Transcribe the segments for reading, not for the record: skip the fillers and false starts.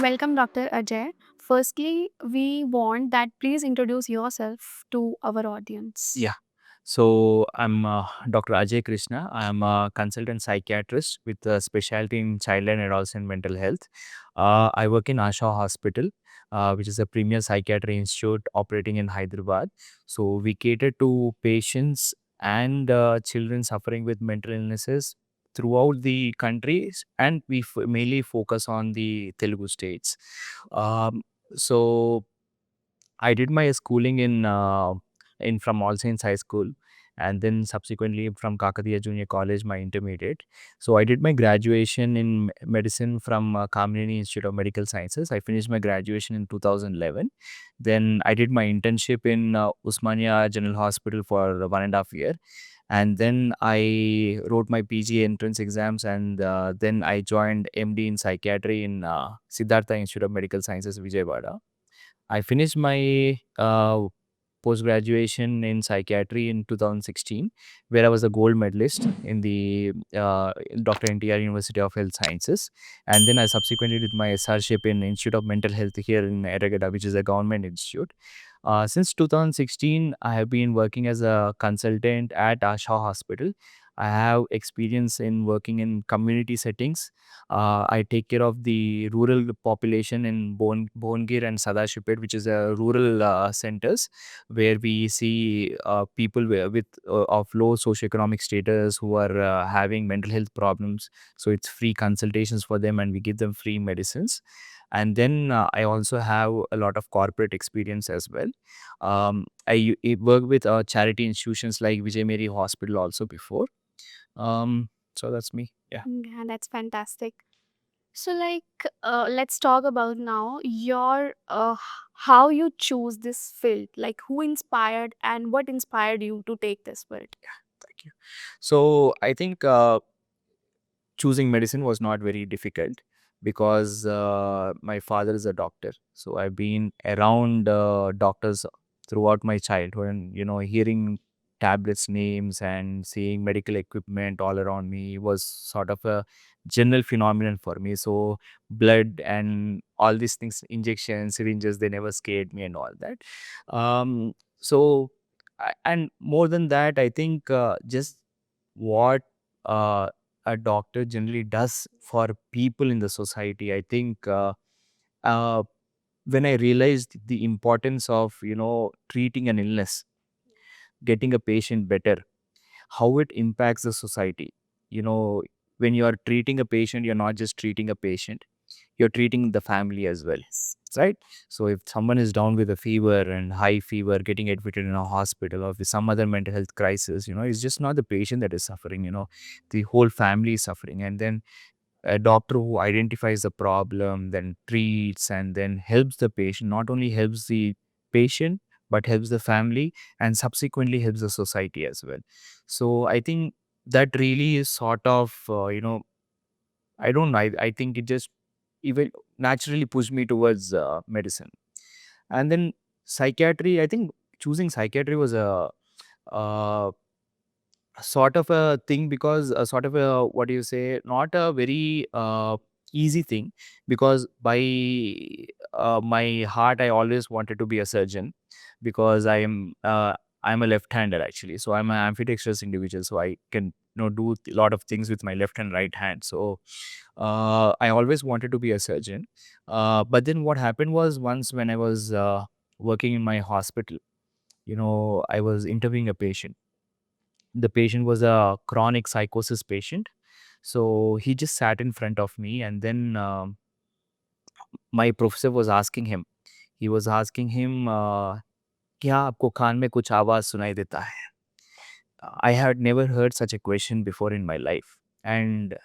Welcome, Dr. Ajay. Firstly, we want that please introduce yourself to our audience. Yeah. So I'm Dr. Ajay Krishna. I'm a consultant psychiatrist with a specialty in child and adolescent mental health. I work in Asha Hospital, which is a premier psychiatry institute operating in Hyderabad. So we cater to patients and children suffering with mental illnesses throughout the countries, and we mainly focus on the Telugu states. Um, so I did my schooling in from All Saints High School, and then subsequently from Kakatiya Junior College, my intermediate. So I did my graduation in medicine from Kamini Institute of Medical Sciences. I finished my graduation in 2011. Then I did my internship in Usmania General Hospital for 1.5 year, and then I wrote my PG entrance exams, and then I joined MD in psychiatry in Siddhartha Institute of Medical Sciences, Vijayawada. I finished my post graduation in psychiatry in 2016, where I was a gold medalist in the Dr. NTR University of Health Sciences. And then I subsequently did my SRship in Institute of Mental Health here in Eragada, which is a government institute. Since 2016, I have been working as a consultant at Asha Hospital. I have experience in working in community settings. I take care of the rural population in Bongir and Sadashipet, which is a rural centers where we see people with of low socioeconomic status who are having mental health problems. So it's free consultations for them, and we give them free medicines. And then I also have a lot of corporate experience as well. I work with charity institutions like Vijay Mary Hospital also before. So that's me. Yeah. Yeah, that's fantastic. So, let's talk about now your how you choose this field. Like, who inspired and what inspired you to take this field? Thank you. So I think choosing medicine was not very difficult because my father is a doctor. So I've been around doctors throughout my childhood, and hearing tablets names and seeing medical equipment all around me was sort of a general phenomenon for me. So blood and all these things, injections, syringes, they never scared me and all that. So and more than that, I think just what uh, a doctor generally does for people in the society. I think uh, when I realized the importance of treating an illness, getting a patient better, how it impacts the society. You know, when you are treating a patient, you're not just treating a patient, you're treating the family as well, right? So if someone is down with a fever and high fever, getting admitted in a hospital or with some other mental health crisis, it's just not the patient that is suffering, the whole family is suffering. And then a doctor who identifies the problem, then treats and then helps the patient, not only helps the patient, but helps the family and subsequently helps the society as well. So I think that really is sort of, I don't know, I think it just even naturally pushed me towards medicine. And then psychiatry, I think choosing psychiatry was uh, sort of a thing because sort of a, what do you say, not a very easy thing, because by my heart I always wanted to be a surgeon, because I'm a left-hander actually. So I'm an ambidextrous individual, so I can do a lot of things with my left and right hand. So I always wanted to be a surgeon. But then what happened was, once when I was working in my hospital, I was interviewing a patient. The patient was a chronic psychosis patient. So he just sat in front of me, and then my professor was asking him, he was asking him, क्या आपको कान में कुछ आवाज सुनाई देता है? I had never heard such a question before in my life, and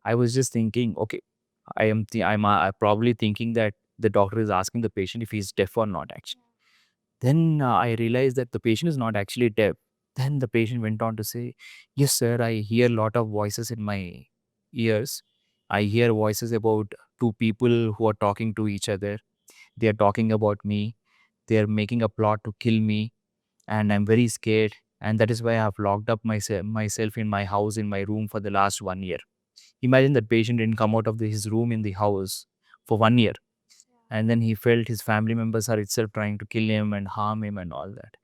I was just thinking, okay, I'm probably thinking that the doctor is asking the patient if he's deaf or not. Actually, then I realized that the patient is not actually deaf. Then the patient went on to say, "Yes, sir, I hear a lot of voices in my ears. I hear voices about two people who are talking to each other. They are talking about me. They are making a plot to kill me, and I'm very scared. And that is why I have locked up myself in my house, in my room for the last 1 year." Imagine that patient didn't come out of his room in the house for 1 year. And then he felt his family members are itself trying to kill him and harm him and all that.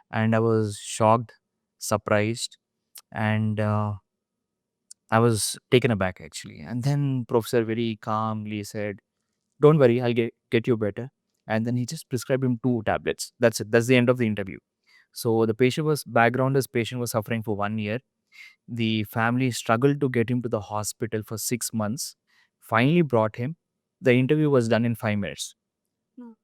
And I was shocked, surprised, and I was taken aback actually. And then professor very calmly said, "Don't worry, I'll get you better." And then he just prescribed him 2 tablets. That's it. That's the end of the interview. So the patient was suffering for 1 year. The family struggled to get him to the hospital for 6 months. Finally brought him. The interview was done in 5 minutes. No.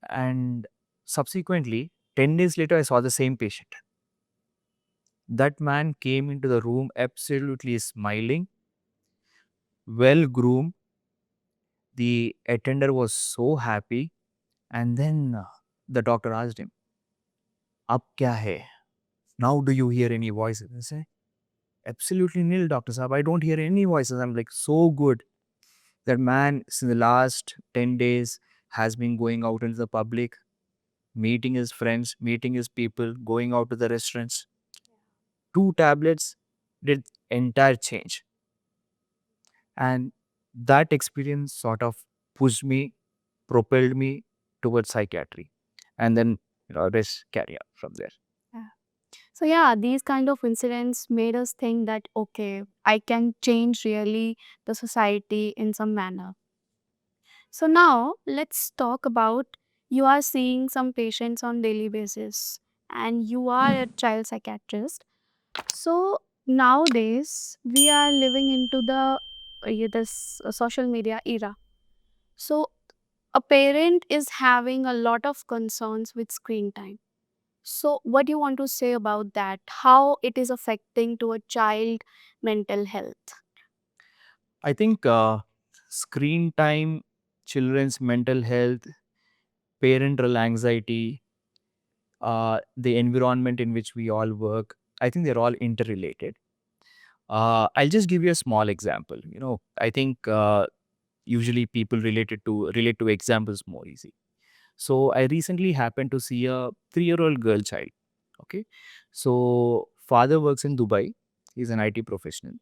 And subsequently, 10 days later, I saw the same patient. That man came into the room absolutely smiling, well groomed. The attender was so happy. And then the doctor asked him, "Ab kya hai? Now do you hear any voices?" I say, "Absolutely nil, Dr. Saab. I don't hear any voices." I'm like, so good. That man, since the last 10 days, has been going out into the public, meeting his friends, meeting his people, going out to the restaurants. 2 tablets did entire change. And that experience sort of pushed me, propelled me towards psychiatry. And then, rest carry on from there. Yeah. So yeah, these kind of incidents made us think that okay, I can change really the society in some manner. So now let's talk about, you are seeing some patients on daily basis and you are a child psychiatrist. So nowadays we are living into the this social media era. So a parent is having a lot of concerns with screen time. So what do you want to say about that? How it is affecting to a child mental health? I think screen time, children's mental health, parental anxiety, the environment in which we all work, I think they're all interrelated. I'll just give you a small example. I think usually people relate to examples more easy. So I recently happened to see a 3-year-old girl child. Okay, so father works in Dubai. He's an IT professional.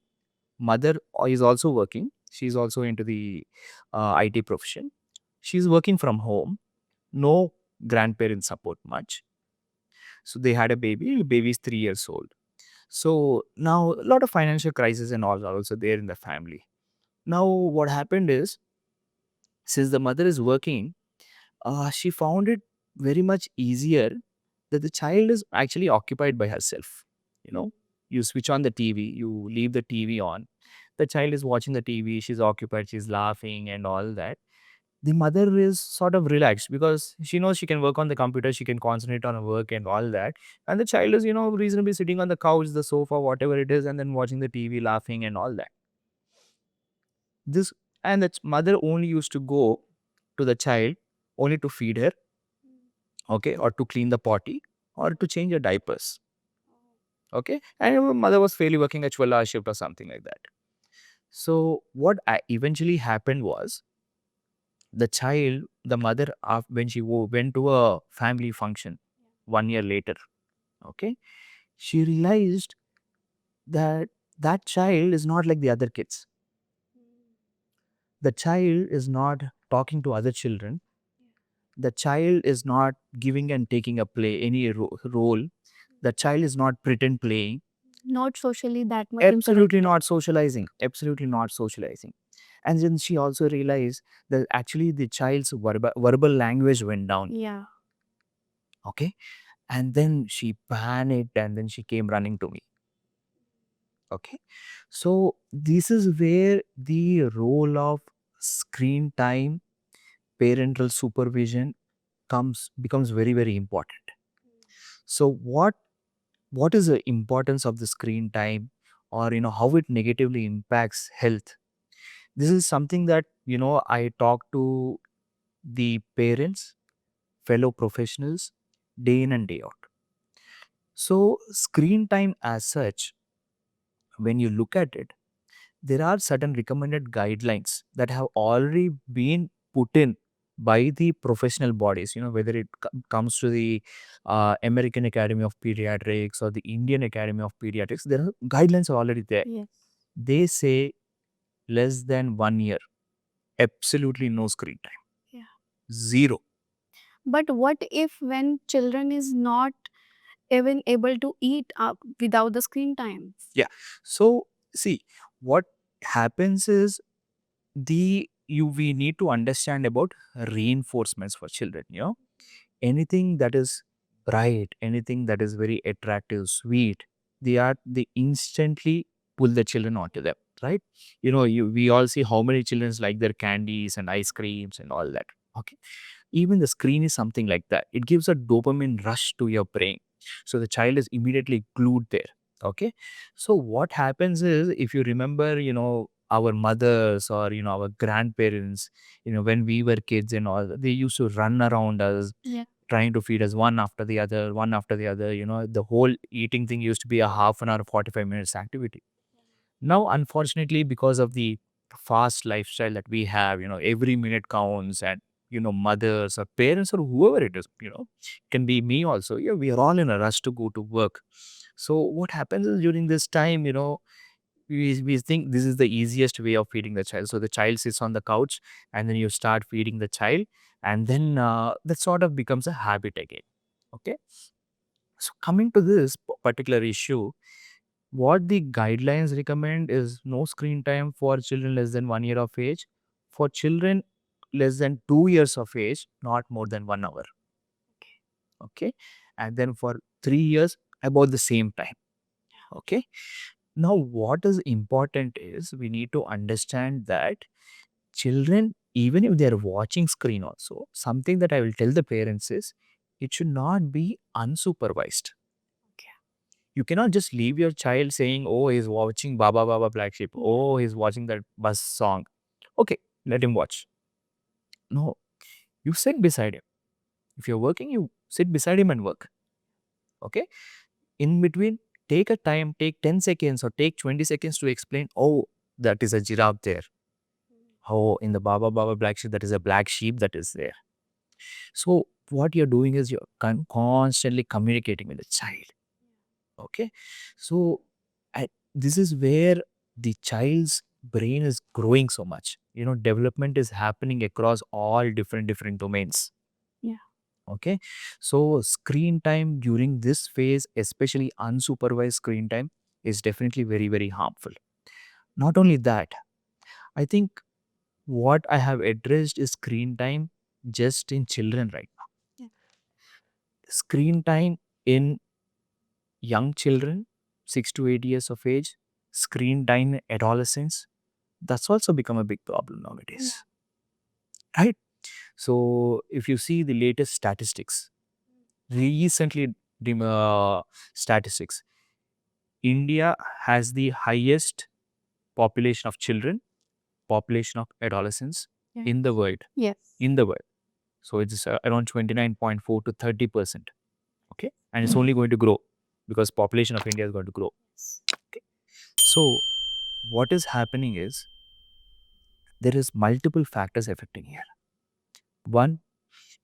Mother is also working. She's also into the IT profession. She's working from home. No grandparent support much. So they had a baby. The baby is 3 years old. So now a lot of financial crisis and all are also there in the family. Now what happened is, since the mother is working, she found it very much easier that the child is actually occupied by herself. You know, you switch on the TV, you leave the TV on. The child is watching the TV, she's occupied, she's laughing and all that. The mother is sort of relaxed because she knows she can work on the computer, she can concentrate on her work and all that. And the child is, reasonably sitting on the couch, the sofa, whatever it is, and then watching the TV, laughing and all that. This and that mother only used to go to the child only to feed her, okay, or to clean the potty or to change her diapers. Okay. And her mother was fairly working a 12-hour shift or something like that. So what eventually happened was, the child, the mother, when she went to a family function 1 year later, okay, she realized that that child is not like the other kids. The child is not talking to other children. The child is not giving and taking a play any role. The child is not pretend playing. Not socially that much Absolutely interactive. not socializing. Absolutely not socializing. And then she also realized that actually the child's verbal language went down. Yeah. Okay. And then she panicked and then she came running to me. Okay. So this is where the role of screen time, parental supervision becomes very, very important. So what is the importance of the screen time, or how it negatively impacts health? This is something that I talk to the parents, fellow professionals, day in and day out. So screen time as such, when you look at it, there are certain recommended guidelines that have already been put in by the professional bodies, whether it comes to the American Academy of Pediatrics or the Indian Academy of Pediatrics. There are guidelines are already there. Yes. They say less than 1 year, absolutely no screen time. Yeah. Zero. But what if when children is not even able to eat without the screen time? Yeah. So see, what happens is we need to understand about reinforcements for children. Anything that is bright, anything that is very attractive, sweet, they instantly pull the children onto them, right? We all see how many children like their candies and ice creams and all that. Okay, even the screen is something like that. It gives a dopamine rush to your brain, so the child is immediately glued there. Okay, so what happens is, if you remember, our mothers or our grandparents, when we were kids and all, they used to run around us, Yeah. trying to feed us one after the other, one after the other. The whole eating thing used to be a half an hour, 45 minutes activity. Now, unfortunately, because of the fast lifestyle that we have, every minute counts, and mothers or parents or whoever it is, can be me also. Yeah, we are all in a rush to go to work. So what happens is, during this time, we think this is the easiest way of feeding the child. So the child sits on the couch, and then you start feeding the child, and then that sort of becomes a habit again. Okay. So coming to this particular issue, what the guidelines recommend is no screen time for children less than 1 year of age. For children less than 2 years of age, not more than 1 hour. Okay. And then for 3 years, about the same time. Okay. Now, what is important is we need to understand that children, even if they're watching screen also, something that I will tell the parents is it should not be unsupervised. You cannot just leave your child saying, oh, he's watching Baba Baba Black Sheep. Oh, he's watching that bus song. Okay, let him watch. No, you sit beside him. If you're working, you sit beside him and work. Okay. In between, take a time, take 10 seconds or take 20 seconds to explain, oh, that is a giraffe there. Oh, in the Baba Baba Black Sheep, that is a black sheep that is there. So, what you're doing is you're constantly communicating with the child. Okay. So, this is where the child's brain is growing so much. Development is happening across all different domains. Yeah. Okay. So, screen time during this phase, especially unsupervised screen time, is definitely very harmful. Not only that, I think what I have addressed is screen time just in children right now. Yeah. Screen time in young children, 6 to 8 years of age, screen time in adolescents, that's also become a big problem nowadays. Right? So, if you see the latest statistics, recently statistics, India has the highest population of children, population of adolescents in the world. Yes. In the world. So, it's around 29.4 to 30%. Okay. And it's only going to grow because population of India is going to grow. Okay. So, what is happening is there is multiple factors affecting here. One,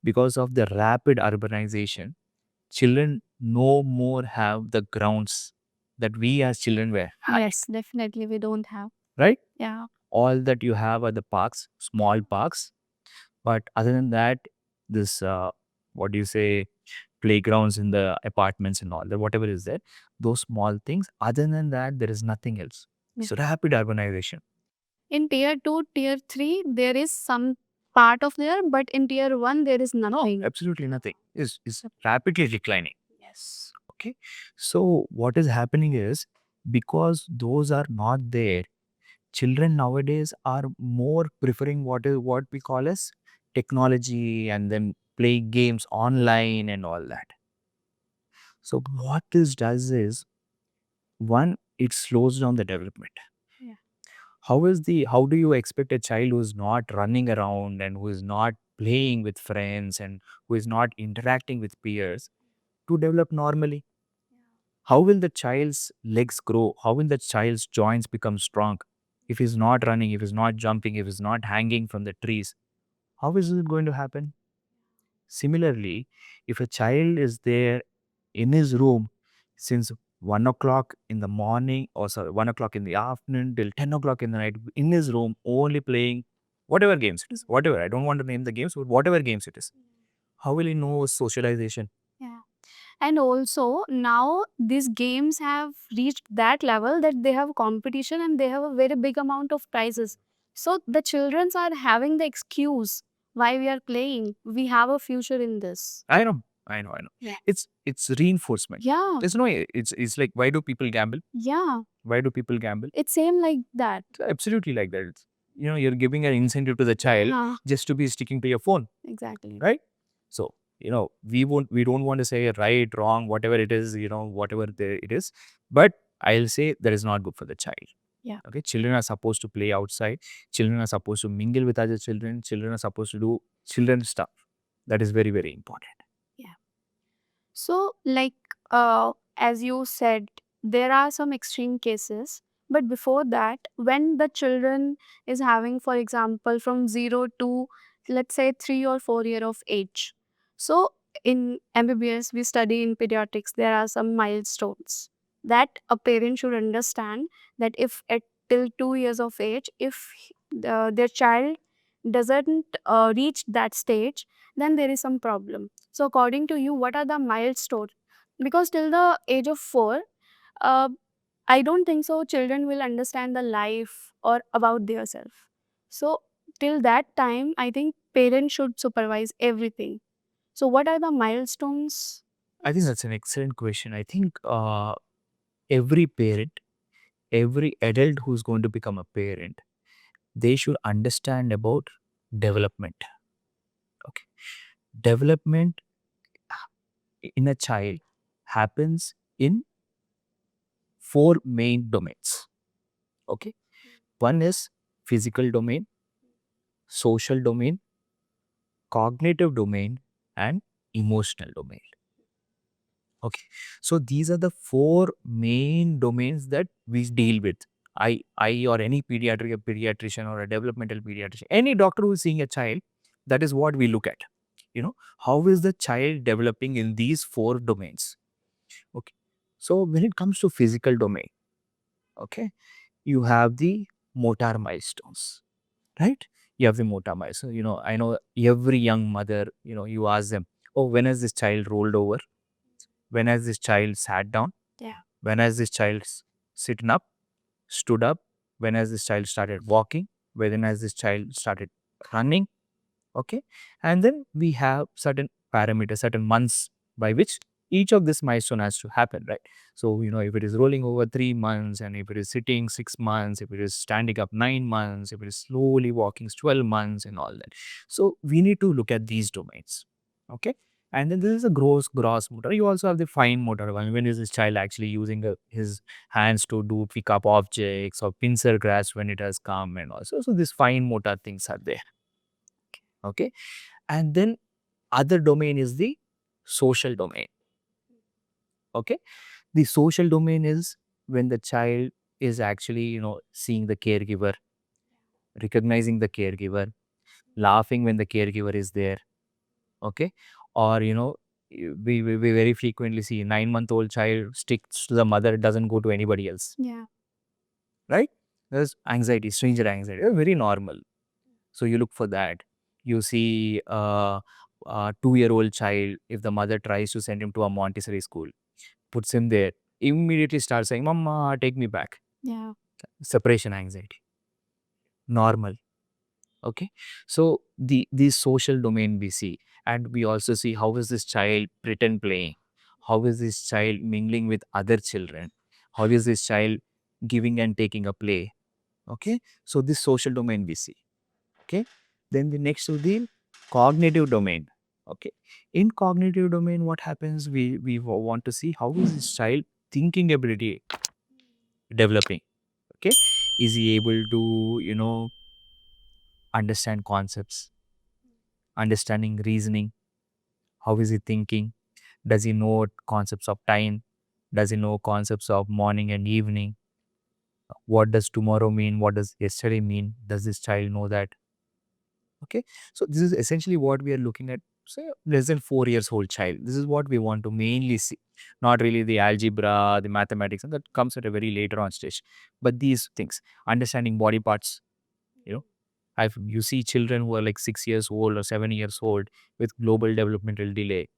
because of the rapid urbanization, children no more have the grounds that we as children were having. Yes, definitely we don't have. Right? Yeah. All that you have are the parks, small parks. But other than that, this what do you say, playgrounds in the apartments and all that, whatever is there, those small things. Other than that, there is nothing else. Yeah. So rapid urbanization. In tier 2, tier 3, there is some part of there, but in tier 1, there is nothing. Absolutely nothing. Is rapidly declining. Yes. Okay. So what is happening is, because those are not there, children nowadays are more preferring what we call as technology, and then playing games online and all that. So what this does is, one, it slows down the development. Yeah. How do you expect a child who is not running around and who is not playing with friends and who is not interacting with peers to develop normally? How will the child's legs grow? How will the child's joints become strong if he's not running, if he's not jumping, if he's not hanging from the trees? How is it going to happen? Similarly, if a child is there in his room since 1 o'clock in the morning, or sorry, 1 o'clock in the afternoon till 10 o'clock in the night, in his room only playing whatever games it is, whatever. I don't want to name the games, but whatever games it is. How will he know socialization? Yeah. And also now these games have reached that level that they have competition and they have a very big amount of prizes. So the children are having the excuse why we are playing. We have a future in this. I know, I know, I know. Yeah. It's reinforcement. Yeah. There's no, it's like, why do people gamble? Yeah. Why do people gamble? It's same like that. It's absolutely like that. You're giving an incentive to the child just to be sticking to your phone, Exactly. right? So, we don't want to say right, wrong, whatever it is, whatever it is, but I'll say that is not good for the child. Yeah. Okay, children are supposed to play outside. Children are supposed to mingle with other children. Children are supposed to do children stuff. That is very, very important. Yeah. So, like, as you said, there are some extreme cases. But before that, when the children is having, for example, from 0 to let's say 3 or 4 year of age. So in MBBS, we study in pediatrics, there are some milestones that a parent should understand that if at till 2 years of age, if their child doesn't reach that stage, then there is some problem. So according to you, what are the milestones? Because till the age of 4, uh, I don't think so children will understand the life or about themselves. So till that time, I think parents should supervise everything. So what are the milestones? I think that's an excellent question. I think every parent, every adult who's going to become a parent, they should understand about development. Okay, development in a child happens in four main domains. Okay, one is physical domain, social domain, cognitive domain, and emotional domain. Okay, so these are the four main domains that we deal with. I or any pediatrician or a developmental pediatrician, any doctor who is seeing a child, that is what we look at. How is the child developing in these four domains? Okay, so when it comes to physical domain, okay, you have the motor milestones, right? You have the motor milestones. I know every young mother, you ask them, oh, when has this child rolled over? When has this child sat down? Yeah. When has this child sitting up, stood up? When has this child started walking? When has this child started running? Okay. And then we have certain parameters, certain months by which each of this milestone has to happen, right? So, if it is rolling over 3 months, and if it is sitting 6 months, if it is standing up 9 months, if it is slowly walking 12 months and all that. So we need to look at these domains. Okay. And then this is a gross motor. You also have the fine motor one. When is this child actually using his hands to do pick up objects or pincer grasp when it has come, and also so these fine motor things are there. Okay. And then other domain is the social domain. Okay, the social domain is when the child is actually seeing the caregiver, recognizing the caregiver, laughing when the caregiver is there. Okay, or we very frequently see 9-month-old child sticks to the mother, doesn't go to anybody else. Yeah. Right, there's anxiety, stranger anxiety, very normal. So you look for that. You see a 2-year-old child, if the mother tries to send him to a Montessori school, puts him there, immediately starts saying, Mama, take me back. Yeah. Separation anxiety. Normal. Okay. So the social domain we see. And we also see how is this child pretend playing? How is this child mingling with other children? How is this child giving and taking a play? Okay. So this social domain we see. Okay. Then the next to the cognitive domain. Okay. In cognitive domain, what happens? We want to see how is this child thinking ability developing. Okay. Is he able to, understand concepts, understanding reasoning? How is he thinking? Does he know concepts of time? Does he know concepts of morning and evening? What does tomorrow mean? What does yesterday mean? Does this child know that? Okay. So this is essentially what we are looking at. Say less than 4 years old child. This is what we want to mainly see. Not really the algebra, the mathematics, and that comes at a very later on stage. But these things, understanding body parts, you know, You see children who are like 6 years old or 7 years old with global developmental delay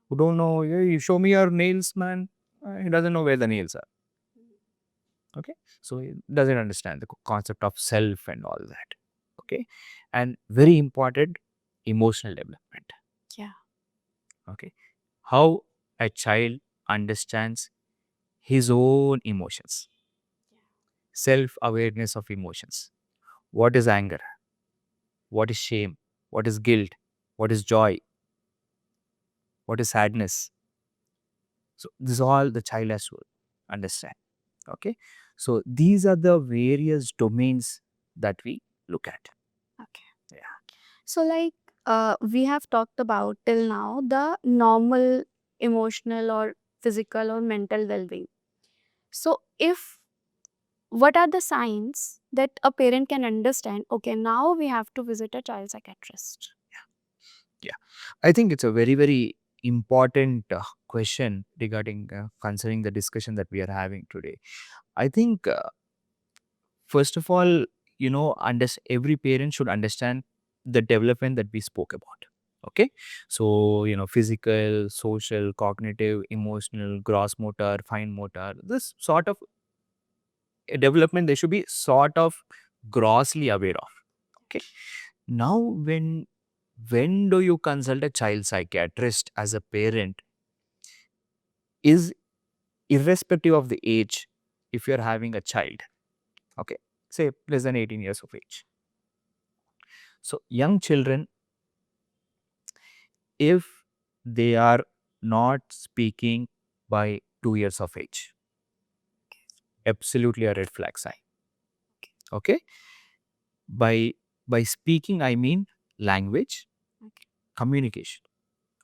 who don't know. "Hey, you show me your nails, man." He doesn't know where the nails are. Okay, so he doesn't understand the concept of self and all that. Okay, and very important, emotional development. Yeah. Okay, how a child understands his own emotions, self awareness of emotions. What is anger? What is shame? What is guilt? What is joy? What is sadness? So this is all the child has to understand. Okay, so these are the various domains that we look at. Okay. Yeah. So, like, we have talked about till now the normal emotional or physical or mental well being. So, if what are the signs that a parent can understand? Okay, now we have to visit a child psychiatrist. Yeah, I think it's a very, very important question regarding concerning the discussion that we are having today. I think, first of all, every parent should understand the development that we spoke about. Okay, so physical, social, cognitive, emotional, gross motor, fine motor, this sort of development they should be sort of grossly aware of. Okay, now when do you consult a child psychiatrist as a parent is irrespective of the age. If you're having a child, okay, say less than 18 years of age, so young children, if they are not speaking by 2 years of age, absolutely a red flag sign. Okay, by speaking I mean language, Okay. communication.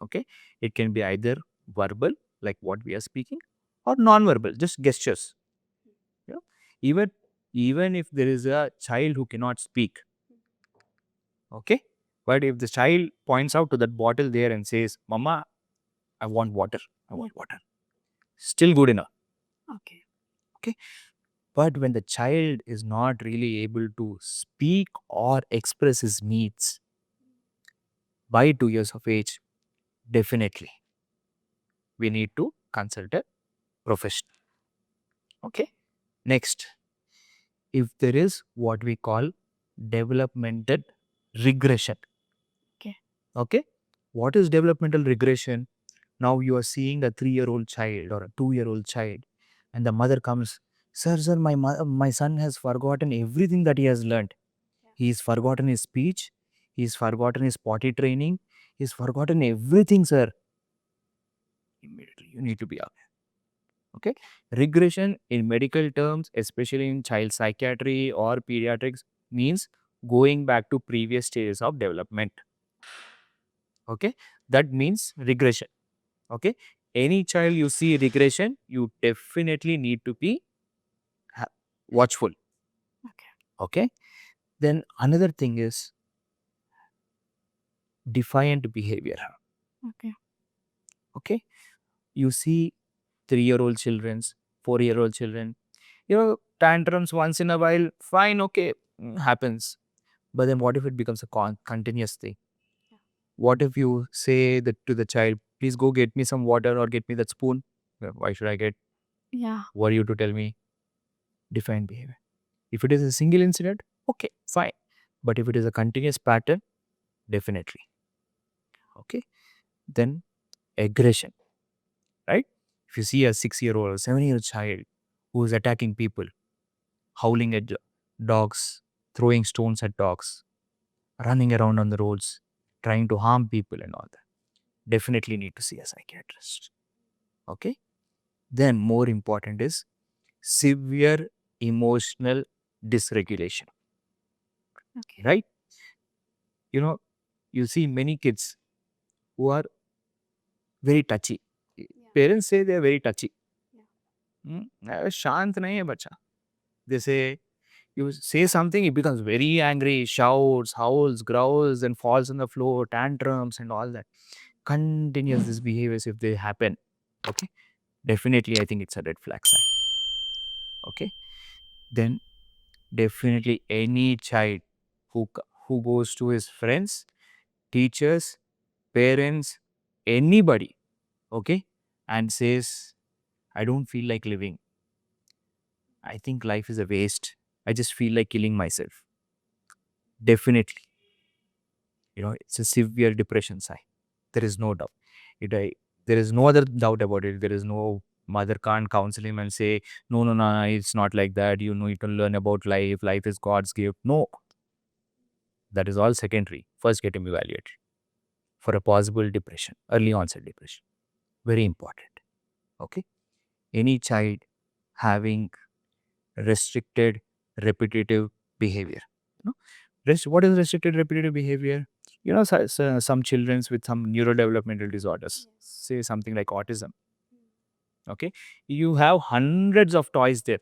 Okay, it can be either verbal, like what we are speaking, or non-verbal, just gestures. You know, even if there is a child who cannot speak, okay, but if the child points out to that bottle there and says, "Mama, I want water, I want water," still good enough. Okay. Okay, but when the child is not really able to speak or express his needs by 2 years of age, definitely we need to consult a professional. Okay, next, if there is what we call developmental regression. Okay. Okay, what is developmental regression? Now you are seeing a 3-year-old child or a 2-year-old child, and the mother comes, sir, my son has forgotten everything that he has learned. He's forgotten his speech, he's forgotten his potty training, he's forgotten everything, sir. Immediately, you need to be aware. Okay, regression in medical terms, especially in child psychiatry or pediatrics, means going back to previous stages of development. Okay, that means regression. Okay, any child you see regression, you definitely need to be watchful. Okay. Okay, then another thing is defiant behavior. Okay. Okay, you see 3-year-old children's, 4-year-old children, tantrums once in a while, fine, okay, happens. But then what if it becomes a continuous thing? Yeah. What if you say that to the child, please go get me some water or get me that spoon? Why should I get? Yeah. Who are you to tell me? Defiant behavior. If it is a single incident, okay, fine. But if it is a continuous pattern, definitely. Okay. Then aggression, right? If you see a 6-year-old or 7-year-old child who is attacking people, howling at dogs, throwing stones at dogs, running around on the roads, trying to harm people and all that, definitely need to see a psychiatrist. Okay. Then more important is severe emotional dysregulation, Okay. right? You know, you see many kids who are very touchy. Yeah. Parents say they are very touchy. Yeah. शांत नहीं है बच्चा. They say, you say something, he becomes very angry, shouts, howls, growls, and falls on the floor, tantrums, and all that. Continuous these behaviors, if they happen, okay, definitely I think it's a red flag sign. Okay, then definitely any child who goes to his friends, teachers, parents, anybody, okay, and says, I don't feel like living. I think life is a waste. I just feel like killing myself. Definitely, it's a severe depression sign. There is no doubt. There is no other doubt about it. There is no mother can't counsel him and say, no, no, no, it's not like that. You need to learn about life. Life is God's gift. No, that is all secondary. First, get him evaluated for a possible depression, early onset depression. Very important. Okay. Any child having restricted repetitive behavior. You know, what is restricted repetitive behavior? Some children with some neurodevelopmental disorders, say something like autism. Okay, you have hundreds of toys there.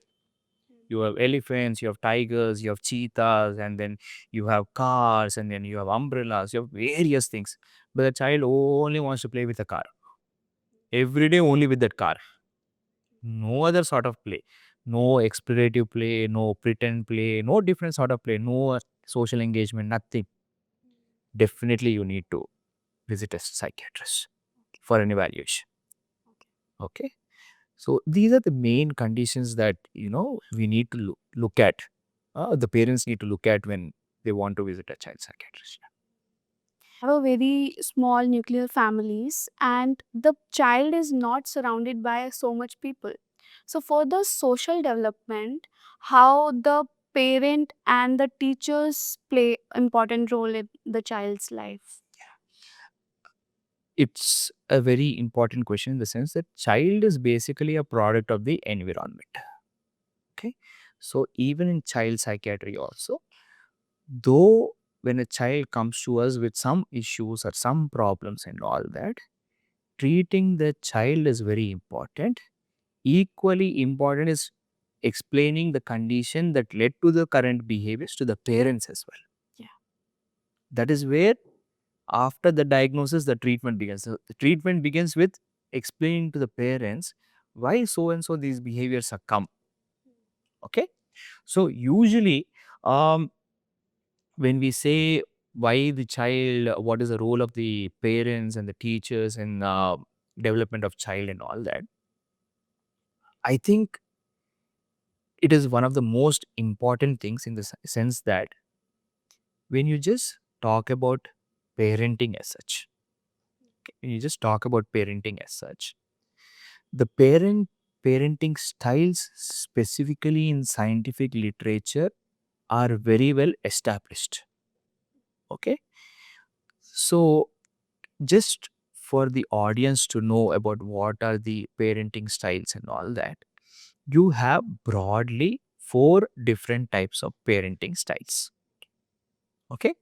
You have elephants, you have tigers, you have cheetahs, and then you have cars, and then you have umbrellas, you have various things. But the child only wants to play with a car. Every day, only with that car. No other sort of play. No explorative play, no pretend play, no different sort of play, no social engagement, nothing. Definitely, you need to visit a psychiatrist for an evaluation. Okay. So these are the main conditions that we need to look at. The parents need to look at when they want to visit a child psychiatrist. Have a very small nuclear families and the child is not surrounded by so much people. So for the social development, how the parent and the teachers play important role in the child's life. It's a very important question in the sense that child is basically a product of the environment. Okay. So even in child psychiatry also, though when a child comes to us with some issues or some problems and all that, treating the child is very important. Equally important is explaining the condition that led to the current behaviors to the parents as well. Yeah. That is where after the diagnosis the treatment begins. So the treatment begins with explaining to the parents why so and so these behaviors have come. Okay. So usually when we say why the child, what is the role of the parents and the teachers in development of child and all that, I think it is one of the most important things in the sense that when you just talk about parenting as such, okay, when you just talk about parenting as such, the parenting styles specifically in scientific literature are very well established. Okay, so just for the audience to know about what are the parenting styles and all that, you have broadly 4 different types of parenting styles. Okay,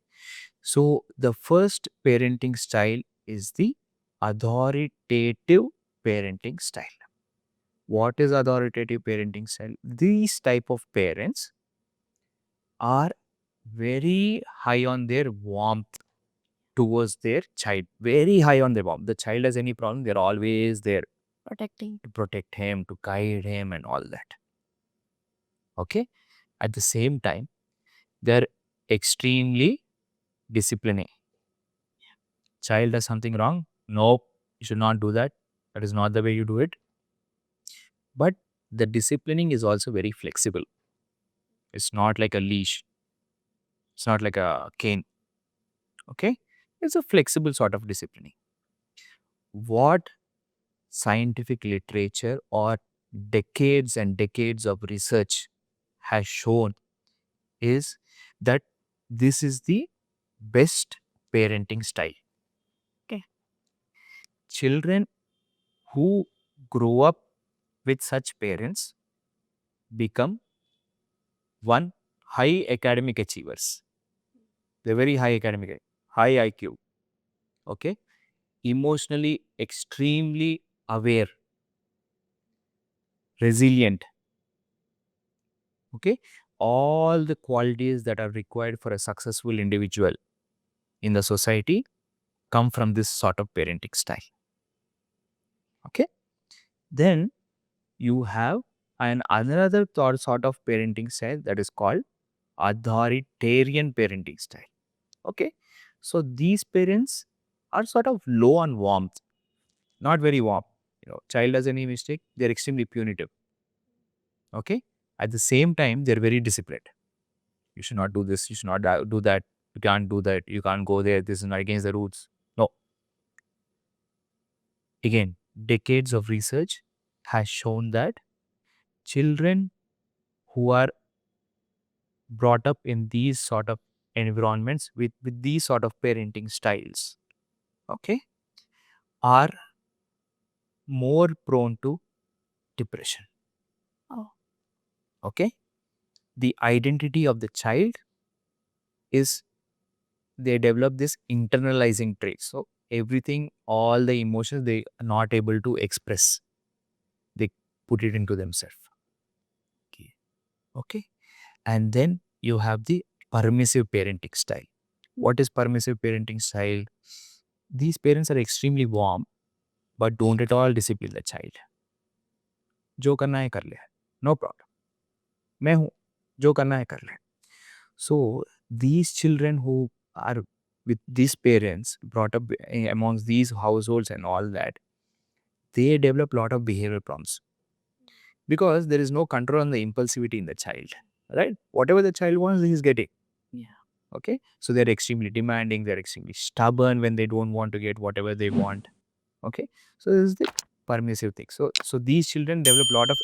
so the first parenting style is the authoritative parenting style. What is authoritative parenting style? These type of parents are very high on their warmth towards their child, very high on their warmth. The child has any problem, they're always there Protecting. to protect him, to guide him, and all that. Okay. At the same time, they're extremely disciplining. Child does something wrong. Nope, you should not do that. That is not the way you do it. But the disciplining is also very flexible. It's not like a leash. It's not like a cane. Okay. It's a flexible sort of disciplining. What scientific literature or decades and decades of research has shown is that this is the best parenting style. Okay. Children who grow up with such parents become one, high academic achievers. They're very high academic, high IQ. Okay. Emotionally extremely aware, resilient. Okay. All the qualities that are required for a successful individual in the society come from this sort of parenting style. Okay. Then you have another sort of parenting style that is called authoritarian parenting style. Okay. So these parents are sort of low on warmth, not very warm. Child does any mistake, they're extremely punitive. Okay. At the same time, they're very disciplined. You should not do this. You should not do that. You can't do that. You can't go there. This is not against the rules. No. Again, decades of research has shown that children who are brought up in these sort of environments with these sort of parenting styles, okay, are more prone to depression. Oh. Okay. The identity of the child is they develop this internalizing trait. So everything, all the emotions they are not able to express, they put it into themselves. Okay. Okay. And then you have the permissive parenting style. What is permissive parenting style? These parents are extremely warm, but don't at all discipline the child. जो करना है कर ले, no problem. मैं हूँ, जो करना है कर ले. So these children who are with these parents brought up amongst these households and all that, they develop a lot of behavioral problems because there is no control on the impulsivity in the child, right? Whatever the child wants, he is getting. Yeah. Okay. So they're extremely demanding, they're extremely stubborn when they don't want to get whatever they want. Okay. So this is the permissive thing. So these children develop a lot of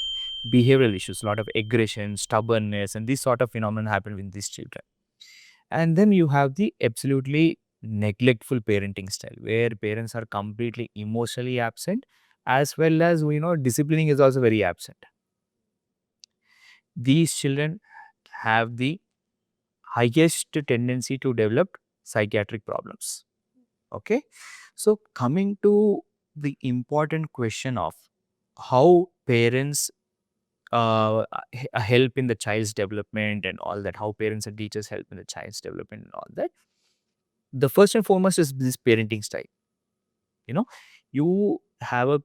behavioral issues, a lot of aggression, stubbornness, and these sort of phenomena happen with these children. And then you have the absolutely neglectful parenting style where parents are completely emotionally absent, as well as disciplining is also very absent. These children have the highest tendency to develop psychiatric problems. Okay. So coming to the important question of how parents help in the child's development and all that, how parents and teachers help in the child's development and all that. The first and foremost is this parenting style. You have a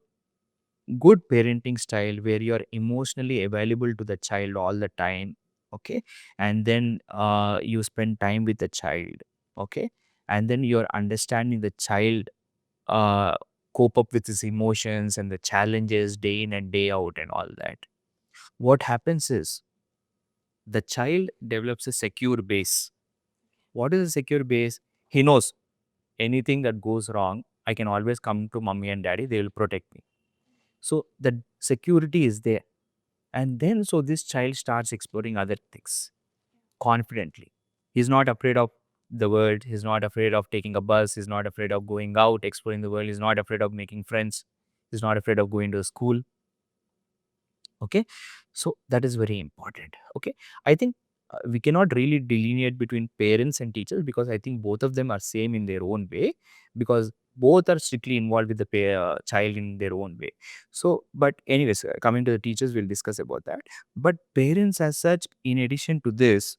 good parenting style where you're emotionally available to the child all the time. Okay. And then you spend time with the child. Okay. And then you're understanding the child uh, cope up with his emotions and the challenges day in and day out and all that. What happens is the child develops a secure base. What is a secure base? He knows anything that goes wrong, I can always come to mommy and daddy, they will protect me. So the security is there. And then so this child starts exploring other things confidently. He's not afraid of the world. He's not afraid of taking a bus. He's not afraid of going out, exploring the world. He's not afraid of making friends. He's not afraid of going to school. Okay. So that is very important. Okay. I think we cannot really delineate between parents and teachers because I think both of them are same in their own way because both are strictly involved with the child in their own way. So, but anyways, coming to the teachers, we'll discuss about that. But parents as such, in addition to this,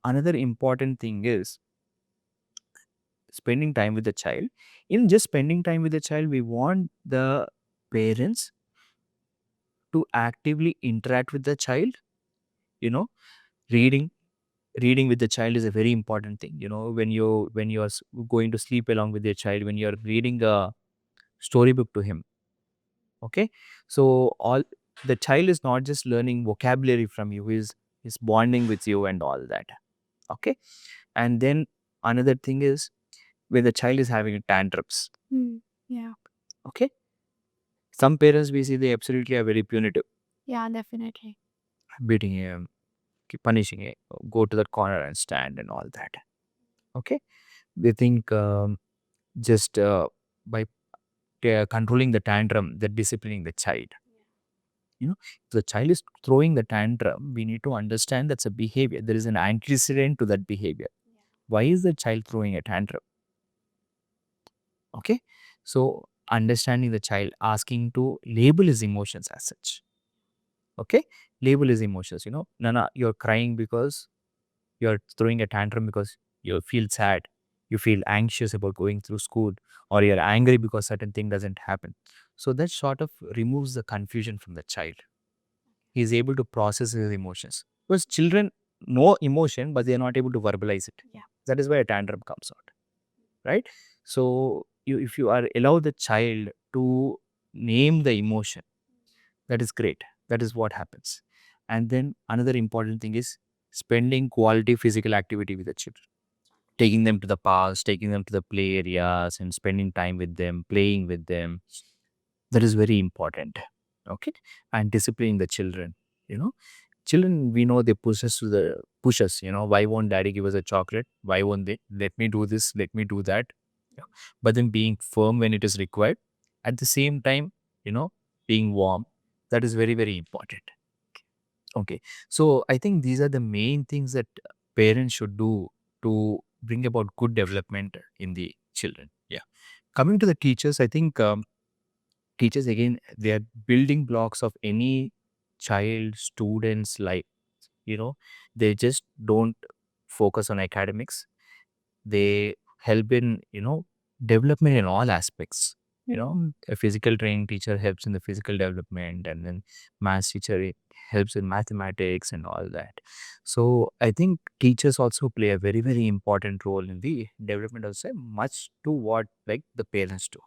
another important thing is spending time with the child. In just spending time with the child, we want the parents to actively interact with the child. You know, reading reading with the child is a very important thing. When you are going to sleep along with your child, when you're reading a storybook to him. Okay, so all the child is not just learning vocabulary from you, is bonding with you and all that. Okay, and then another thing is when the child is having tantrums. Yeah. Okay, some parents we see they absolutely are very punitive, Yeah, definitely. beating him, punishing him, go to the corner and stand and all that. Okay, they think just by controlling the tantrum, they're disciplining the child. If the child is throwing the tantrum, we need to understand that's a behavior. There is an antecedent to that behavior. Why is the child throwing a tantrum? Okay, so understanding the child, asking to label his emotions as such. Okay, label his emotions. Nana, you're crying because you're throwing a tantrum because you feel sad, you feel anxious about going through school, or you're angry because certain thing doesn't happen. So that sort of removes the confusion from the child. He is able to process his emotions because children know emotion but they are not able to verbalize it. Yeah. That is why a tantrum comes out, right? So if you are allow the child to name the emotion, that is great. That is what happens. And then another important thing is spending quality physical activity with the children, taking them to the parks, taking them to the play areas, and spending time with them, playing with them. That is very important. Okay. And disciplining the children, you know. Children, we know they push us, why won't daddy give us a chocolate? Why won't they? Let me do this, let me do that. Yeah. But then being firm when it is required, at the same time, being warm, that is very, very important. Okay. So I think these are the main things that parents should do to bring about good development in the children. Yeah. Coming to the teachers, I think teachers, again, they are building blocks of any child, student's life. You know, they just don't focus on academics. They help in, development in all aspects. A physical training teacher helps in the physical development, and then math teacher helps in mathematics and all that. So I think teachers also play a very, very important role in the development also, much to what like the parents do.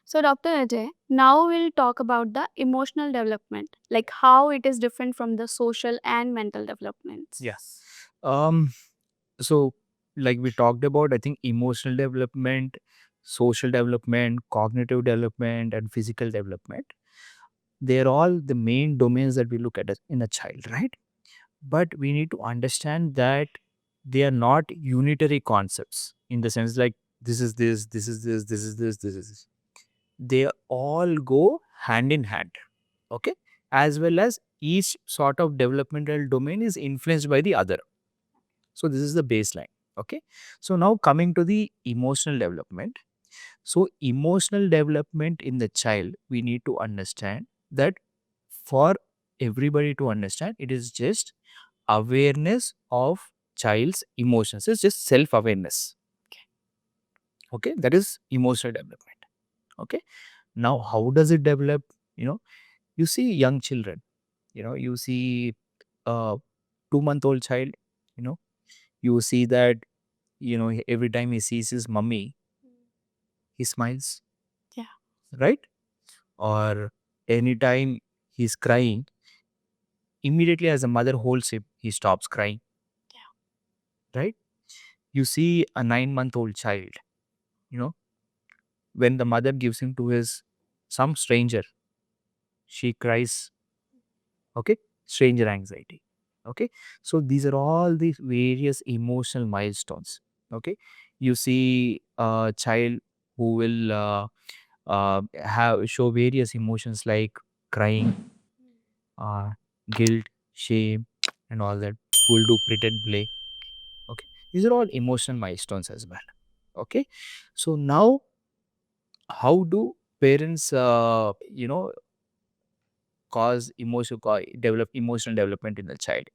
So, Dr. Ajay, now we'll talk about the emotional development, like how it is different from the social and mental developments. Yeah. Um, so like we talked about, I think emotional development, social development, cognitive development, and physical development, they're all the main domains that we look at in a child, right? But we need to understand that they are not unitary concepts in the sense like this is this, this is this, this is this, this is this. They all go hand in hand. Okay. As well as each sort of developmental domain is influenced by the other. So this is the baseline. Okay. So now coming to the emotional development. So emotional development in the child, we need to understand that for everybody to understand, it is just awareness of child's emotions. It's just self-awareness. Okay. That is emotional development. Okay. Now, how does it develop? You see young children, you see a 2-month-old child, you know, you see that, every time he sees his mummy, he smiles, Yeah. right? Or anytime he's crying, immediately as the mother holds him, he stops crying, right? You see a 9-month-old child, you know, when the mother gives him to his some stranger, she cries. Okay. Stranger anxiety. Okay. So these are all these various emotional milestones. Okay. You see a child who will have show various emotions like crying, uh, guilt, shame, and all that. Who will do pretend play. Okay. These are all emotional milestones as well. Okay. So now, how do parents, develop emotional development in the child?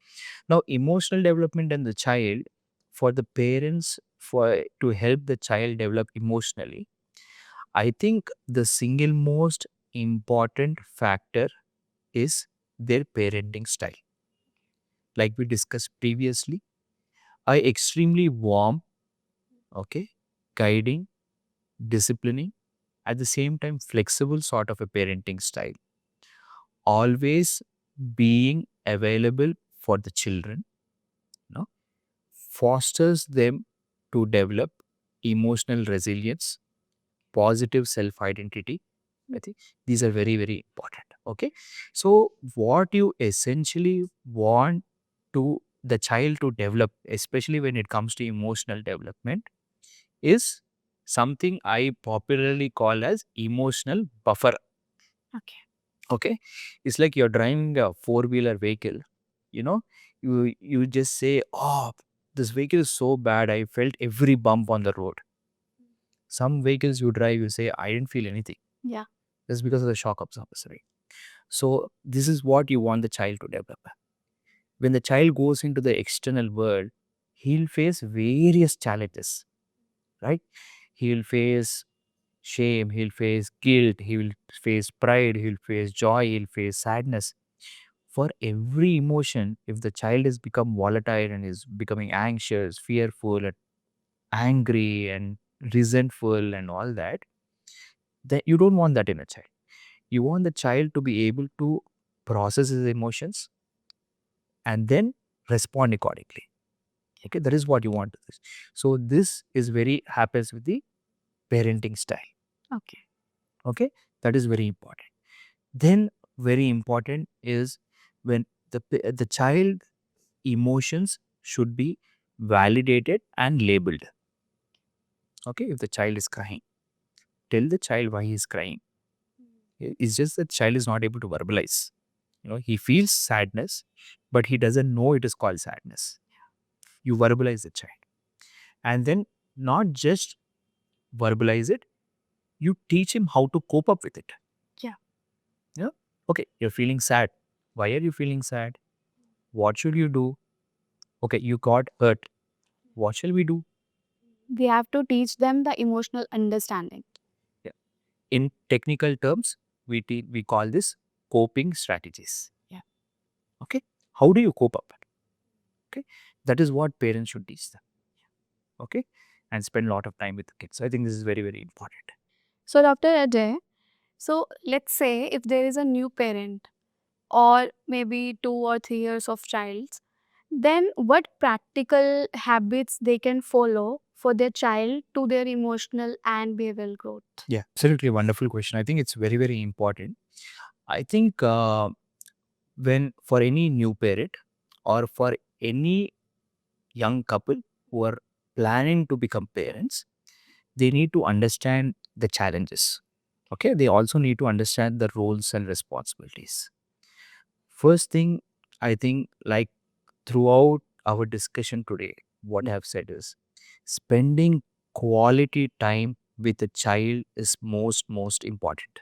Now, emotional development in the child, for the parents, for to help the child develop emotionally, I think the single most important factor is their parenting style. Like we discussed previously, I extremely warm, okay, guiding, disciplining, at the same time flexible sort of a parenting style. Always being available for the children, no, fosters them to develop emotional resilience, positive self identity. I think these are very, very important. Okay. So, what you essentially want to the child to develop, especially when it comes to emotional development, is something I popularly call as emotional buffer. Okay. Okay. It's like you're driving a four-wheeler vehicle, you know, you just say, oh, this vehicle is so bad. I felt every bump on the road. Some vehicles you drive, you say, I didn't feel anything. Yeah. That's because of the shock absorbers, right? So this is what you want the child to develop. When the child goes into the external world, he'll face various challenges, right? He'll face shame, he'll face guilt, he will face pride, he'll face joy, he'll face sadness. for every emotion, if the child is become volatile and is becoming anxious, fearful, and angry and resentful and all that, then you don't want that in a child. You want the child to be able to process his emotions and then respond accordingly. Okay, that is what you want. So this is very happens with the parenting style. Okay. Okay, that is very important. Then very important is when the child emotions should be validated and labeled. Okay, if the child is crying, tell the child why he is crying. It's just that child is not able to verbalize. He feels sadness, but he doesn't know it is called sadness. You verbalize the child, and then not just verbalize it, you teach him how to cope up with it. Yeah. Yeah. Okay, you're feeling sad. Why are you feeling sad? What should you do? Okay, you got hurt. What shall we do? We have to teach them the emotional understanding. Yeah. In technical terms, we call this coping strategies. Yeah. Okay. How do you cope up? Okay. That is what parents should teach them. Okay. And spend a lot of time with the kids. So I think this is very, very important. So, Dr. Ajay, so let's say if there is a new parent or maybe 2 or 3 years of child, then what practical habits they can follow for their child to their emotional and behavioral growth? Yeah. Absolutely wonderful question. I think it's very, very important. I think when for any new parent or for any young couple who are planning to become parents, they need to understand the challenges. Okay, they also need to understand the roles and responsibilities. First thing, I think, like throughout our discussion today, what I have said is spending quality time with a child is most important.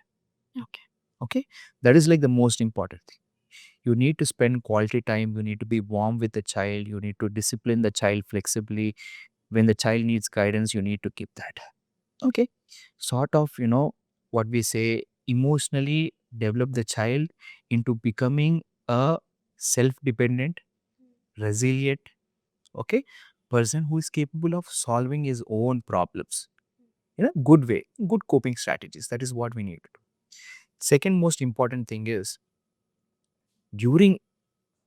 Okay. Okay, that is like the most important thing. You need to spend quality time. You need to be warm with the child. You need to discipline the child flexibly. When the child needs guidance, you need to keep that. Okay, sort of, what we say, emotionally develop the child into becoming a self-dependent, resilient, okay, person who is capable of solving his own problems in a good way, good coping strategies. That is what we need to do. Second most important thing is during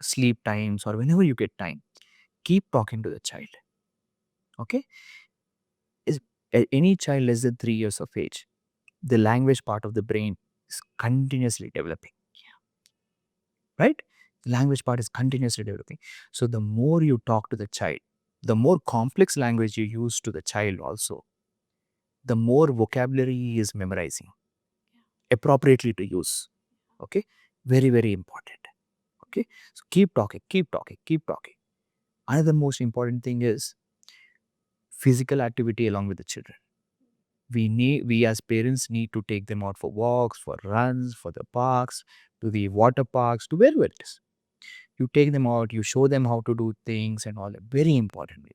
sleep times or whenever you get time, keep talking to the child. Okay, is any child less than 3 years of age, the language part of the brain is continuously developing, right? The language part is continuously developing. So the more you talk to the child, the more complex language you use to the child also, the more vocabulary he is memorizing appropriately to use. Okay, very, very important. Okay, so keep talking, keep talking, keep talking. Another most important thing is physical activity along with the children. We as parents need to take them out for walks, for runs, for the parks, to the water parks, to wherever it is. You take them out, you show them how to do things and all that. Very important.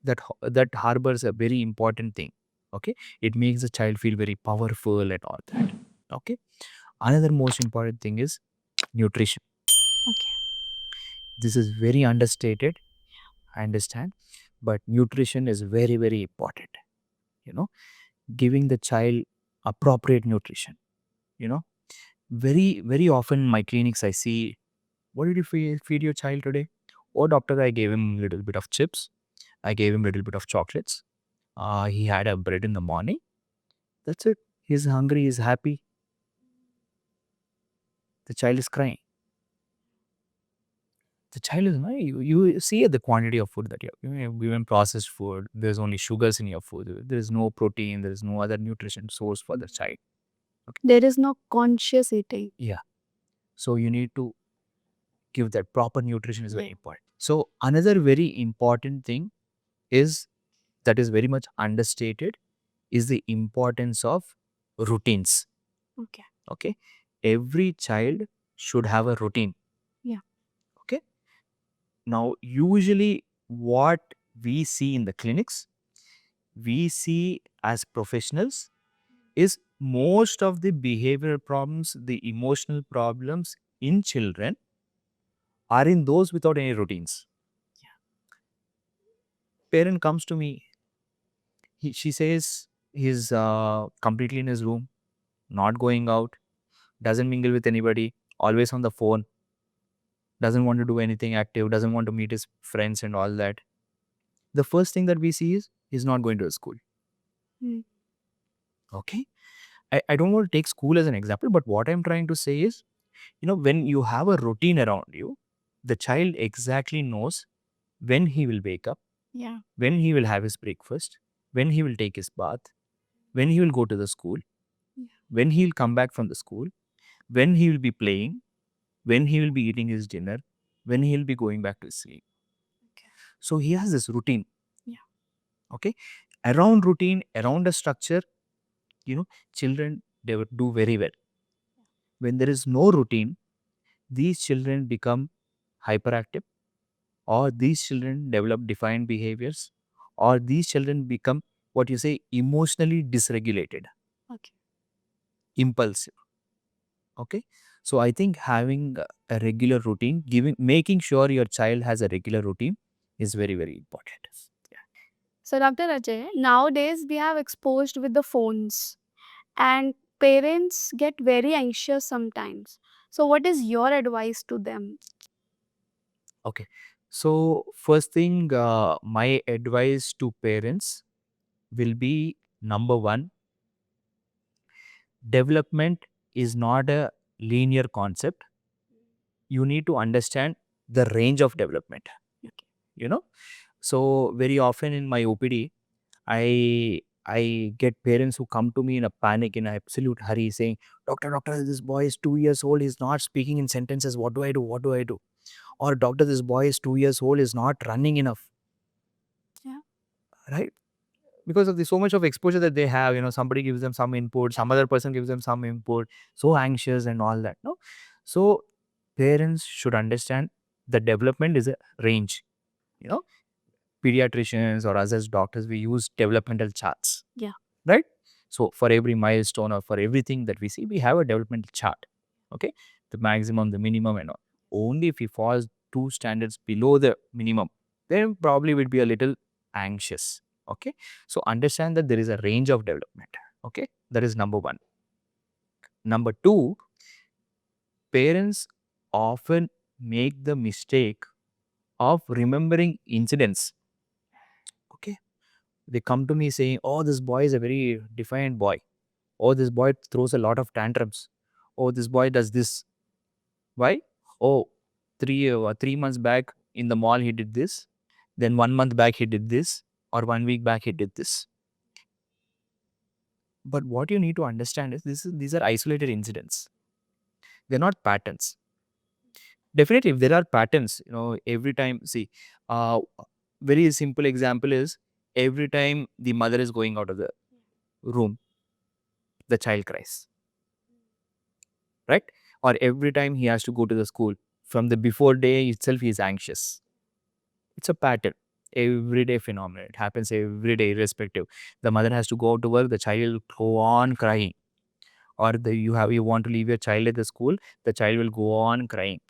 That harbors a very important thing. Okay, it makes the child feel very powerful and all that. Okay, another most important thing is nutrition. Okay. This is very understated, I understand, but nutrition is very, very important. You know, giving the child appropriate nutrition. You know, very often in my clinics I see, what did you feed your child today? Oh, doctor, I gave him a little bit of chips. I gave him a little bit of chocolates. He had a bread in the morning. That's it. He's hungry. He's happy. The child is crying. The child is not. You see the quantity of food that even processed food. There's only sugars in your food. There is no protein. There is no other nutrition source for the child. Okay. There is no conscious eating. Yeah. So you need to give that proper nutrition is very important. So another very important thing is that is very much understated is the importance of routines. Okay. Okay, every child should have a routine. Yeah. Okay, now usually what we see in the clinics, we see as professionals is most of the behavioral problems, the emotional problems in children are in those without any routines. Parent comes to me, she says he's completely in his room, not going out, doesn't mingle with anybody, always on the phone, doesn't want to do anything active, doesn't want to meet his friends and all that. The first thing that we see is he's not going to a school. Mm. Okay. I don't want to take school as an example, but what I'm trying to say is, when you have a routine around you, the child exactly knows when he will wake up, Yeah. when he will have his breakfast, when he will take his bath, when he will go to the school, Yeah. when he'll come back from the school, when he will be playing, when he will be eating his dinner, when he'll be going back to sleep. Okay. So he has this routine. Yeah. Okay. Around routine, around a structure, children, they would do very well. When there is no routine, these children become hyperactive, or these children develop defined behaviors, or these children become what you say emotionally dysregulated, Okay. impulsive. Okay. So I think having a regular routine, making sure your child has a regular routine is very, very important. So, Dr. Ajay, nowadays we have exposed with the phones, and parents get very anxious sometimes. So, what is your advice to them? Okay. So first thing, my advice to parents will be, number one, development is not a linear concept. You need to understand the range of development. Okay. You know, so very often in my OPD, I get parents who come to me in a panic, in an absolute hurry, saying, Doctor, this boy is 2 years old, he's not speaking in sentences. What do I do? What do I do? Or, doctor, this boy is 2 years old, is not running enough. Yeah. Right? Because of the so much of exposure that they have, somebody gives them some input, some other person gives them some input, so anxious and all that. No, so parents should understand the development is a range. You know, pediatricians or us as doctors, we use developmental charts. Yeah. Right? So for every milestone or for everything that we see, we have a developmental chart. Okay, the maximum, the minimum, and all. Only if he falls 2 standards below the minimum, then probably would be a little anxious. Okay, so understand that there is a range of development. Okay, that is number one. Number two, parents often make the mistake of remembering incidents. Okay, they come to me saying, "Oh, this boy is a very defiant boy. Oh, this boy throws a lot of tantrums. Oh, this boy does this. Why? Oh, 3 months back in the mall he did this. Then 1 month back he did this, or 1 week back he did this." But what you need to understand is these are isolated incidents. They're not patterns. Definitely, if there are patterns, every time, see, very simple example is, every time the mother is going out of the room, the child cries, right? Or every time he has to go to the school, from the before day itself, he is anxious. It's a pattern, everyday phenomenon. It happens every day, irrespective. The mother has to go out to work, the child will go on crying. Or you want to leave your child at the school, the child will go on crying.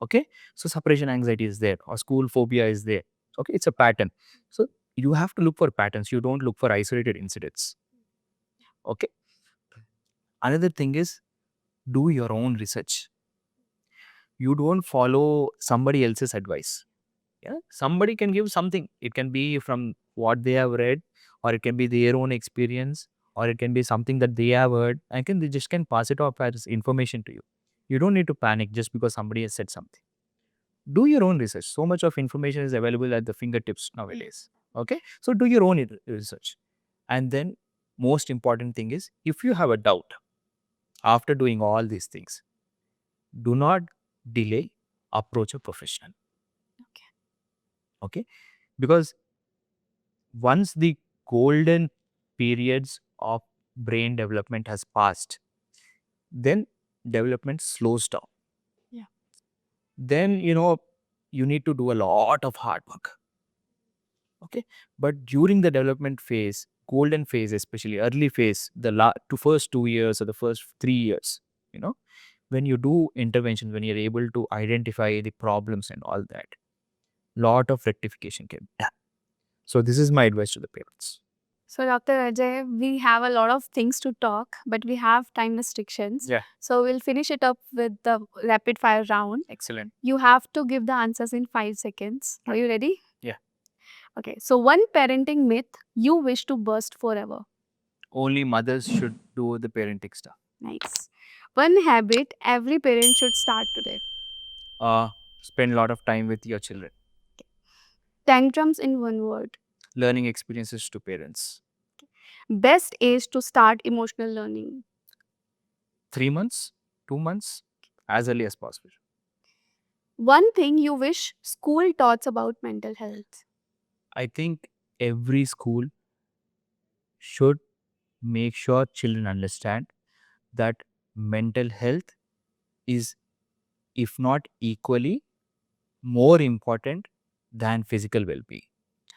Okay, so separation anxiety is there, or school phobia is there. Okay, it's a pattern. So you have to look for patterns. You don't look for isolated incidents. Okay. Another thing is, do your own research. You don't follow somebody else's advice. Yeah, somebody can give something. It can be from what they have read, or it can be their own experience, or it can be something that they have heard, and they just can pass it off as information to you. You don't need to panic just because somebody has said something. Do your own research. So much of information is available at the fingertips nowadays. Okay, so do your own research. And then, most important thing is, if you have a doubt after doing all these things, do not delay, approach a professional. Okay. Okay, because once the golden periods of brain development has passed, then development slows down. Yeah. Then, you need to do a lot of hard work. Okay, but during the development phase, golden phase, especially early phase, the first 2 years or the first 3 years, you know when you do interventions, when you're able to identify the problems and all that, lot of rectification can be done. So this is my advice to the parents. So, Dr. Ajay, we have a lot of things to talk, but we have time restrictions. Yeah. So, we'll finish it up with the rapid fire round. Excellent. You have to give the answers in 5 seconds. Are you ready? Yeah. Okay. So, one parenting myth you wish to burst forever. Only mothers should do the parenting stuff. Nice. One habit every parent should start today. Spend a lot of time with your children. Tantrums in one word. Learning experiences to parents. Best age to start emotional learning. 3 months, 2 months, as early as possible. One thing you wish school taught about mental health. I think every school should make sure children understand that mental health is, if not equally, more important than physical well-being.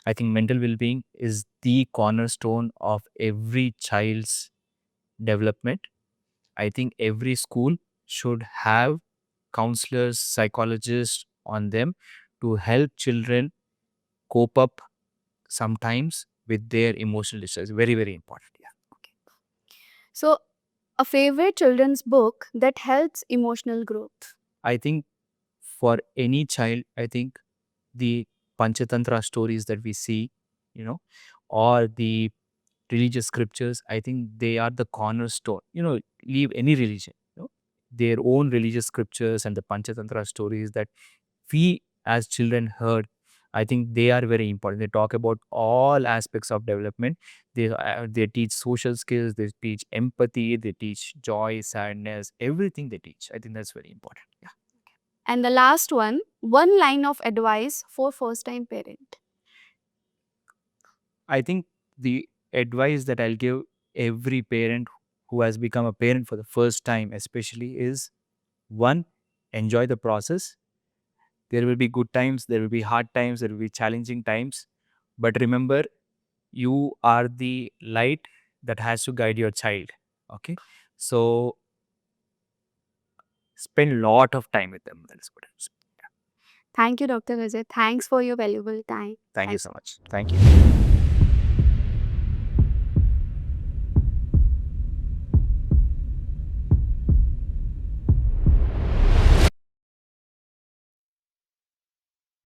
I think mental well-being is the cornerstone of every child's development. I think every school should have counselors, psychologists on them to help children cope up sometimes with their emotional distress. Very, very important. Yeah. So, a favorite children's book that helps emotional growth. I think for any child, I think the Panchatantra stories that we see, or the religious scriptures, I think they are the cornerstone. Leave any religion, their own religious scriptures and the Panchatantra stories that we as children heard, I think they are very important. They talk about all aspects of development. They teach social skills, they teach empathy, they teach joy, sadness, everything they teach. I think that's very important. Yeah. And the last one line of advice for first time parent. I think the advice that I'll give every parent who has become a parent for the first time, especially, is one, enjoy the process. There will be good times, there will be hard times, there will be challenging times. But remember, you are the light that has to guide your child. Okay. So spend a lot of time with them. That is what I'm saying. Thank you, Dr. Ajay. Thanks for your valuable time. Thank you so much. Thank you.